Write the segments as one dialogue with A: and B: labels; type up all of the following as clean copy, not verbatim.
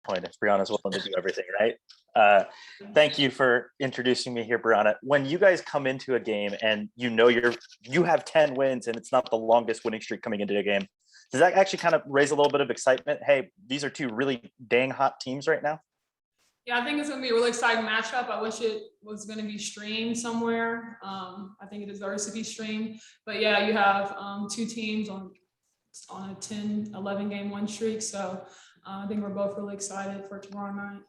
A: point if Brianna's willing to do everything, right? Thank you for introducing me here, Brianna. When you guys come into a game and you have 10 wins and it's not the longest winning streak coming into a game, does that actually kind of raise a little bit of excitement? Hey, these are two really dang hot teams right now.
B: Yeah, I think it's going to be a really exciting matchup. I wish it was going to be streamed somewhere. I think it deserves to be streamed. But yeah, you have two teams on a 10, 11 game win streak. So I think we're both really excited for tomorrow night.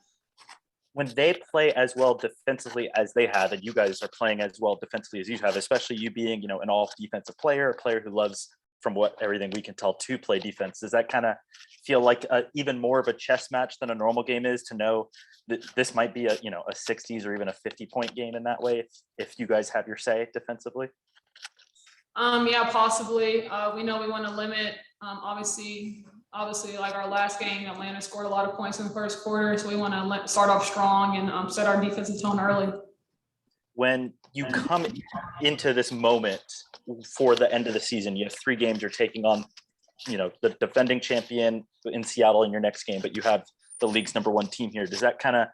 A: When they play as well defensively as they have, and you guys are playing as well defensively as you have, especially you being, an all defensive player, a player who loves, from what everything we can tell, to play defense, does that kind of feel like even more of a chess match than a normal game is, to know that this might be a 60s or even a 50-point game in that way if you guys have your say defensively?
B: Yeah, possibly. We know we want to limit, obviously, like our last game, Atlanta scored a lot of points in the first quarter. So we want to start off strong and set our defensive tone early.
A: When you come into this moment for the end of the season, you have 3 games you're taking on, the defending champion in Seattle in your next game, but you have the league's #1 team here. Does that kind of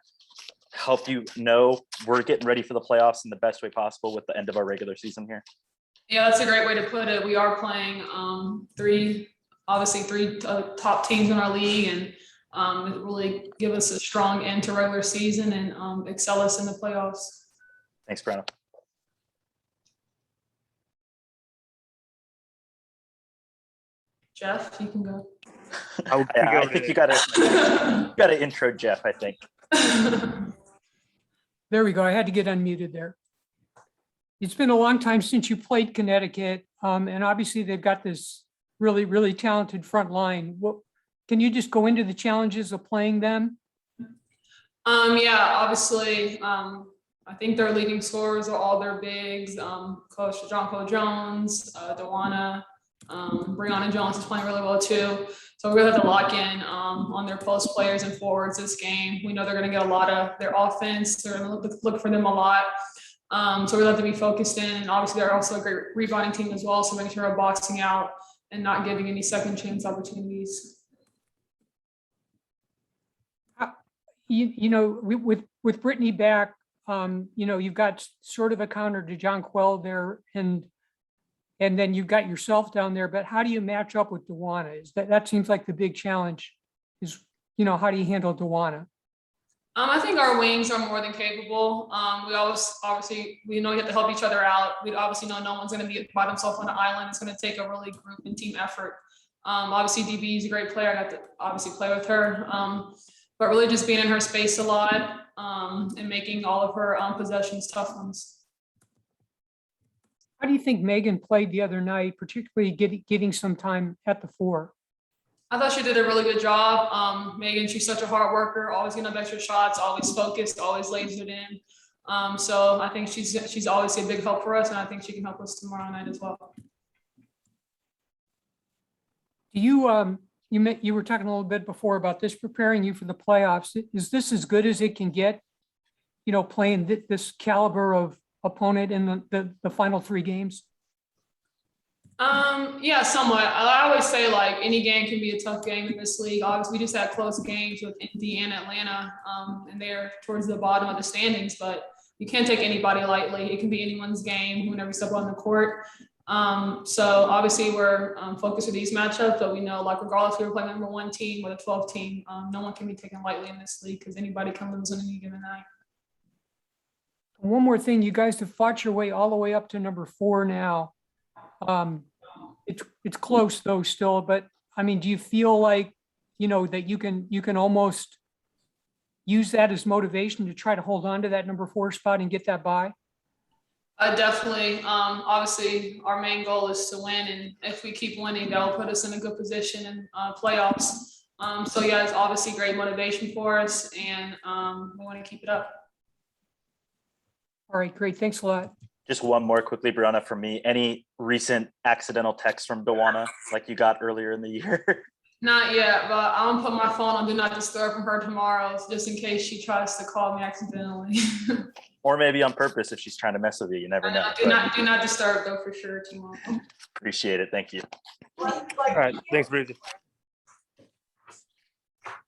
A: help you know we're getting ready for the playoffs in the best way possible with the end of our regular season here?
B: Yeah, that's a great way to put it. We are playing three top teams in our league, and it really give us a strong end to regular season and excel us in the playoffs.
A: Thanks, Brianna.
B: Jeff, you can go.
A: I think you got to intro Jeff, I think.
C: There we go. I had to get unmuted there. It's been a long time since you played Connecticut, and obviously they've got this really, really talented front line. Can you just go into the challenges of playing them?
B: Yeah, obviously, I think their leading scorers are all their bigs. Coach Jonko Jones, Dewana, Brianna Jones is playing really well too. So we really have to lock in on their post players and forwards this game. We know they're going to get a lot of their offense. They're going to look for them a lot. So we have to be focused in. And obviously, they're also a great rebounding team as well. So making sure we're boxing out and not giving any second chance opportunities.
C: With Brittany back, you've got sort of a counter to John Quell there, and then you've got yourself down there. But how do you match up with Dewana? That seems like the big challenge is, how do you handle Dewana?
B: I think our wings are more than capable. We know we have to help each other out. We obviously know no one's going to be by themselves on the island. It's going to take a really group and team effort. Obviously, DB is a great player. I got to obviously play with her. But really just being in her space a lot and making all of her possessions tough ones.
C: How do you think Megan played the other night, particularly getting some time at the 4?
B: I thought she did a really good job. Megan, she's such a hard worker, always getting up extra shots, always focused, always lasered in. So I think she's obviously a big help for us, and I think she can help us tomorrow night as well.
C: Do you you were talking a little bit before about this preparing you for the playoffs. Is this as good as it can get, playing this caliber of opponent in the final 3 games?
B: Yeah, somewhat. I always say like any game can be a tough game in this league. Obviously, we just had close games with Indy and Atlanta, and they're towards the bottom of the standings, but you can't take anybody lightly. It can be anyone's game whenever you step on the court. So obviously we're focused with these matchups, but we know like regardless if we're playing #1 team or the 12th team, no one can be taken lightly in this league because anybody can lose on any given night.
C: One more thing, you guys have fought your way all the way up to #4 now. It's close though still, but I mean, do you feel like, that you can almost use that as motivation to try to hold on to that #4 spot and get that bye?
B: Definitely. Obviously, our main goal is to win, and if we keep winning, that'll put us in a good position in playoffs. So yeah, it's obviously great motivation for us, and we want to keep it up.
C: All right, great. Thanks a lot.
A: Just one more quickly, Brianna, from me. Any recent accidental text from Dewana like you got earlier in the year?
B: Not yet, but I'm gonna put my phone on do not disturb from her tomorrow, just in case she tries to call me accidentally.
A: Or maybe on purpose if she's trying to mess with you. You never know.
B: Do not disturb though for sure tomorrow.
A: Appreciate it. Thank you.
D: All right. Thanks, Bridget.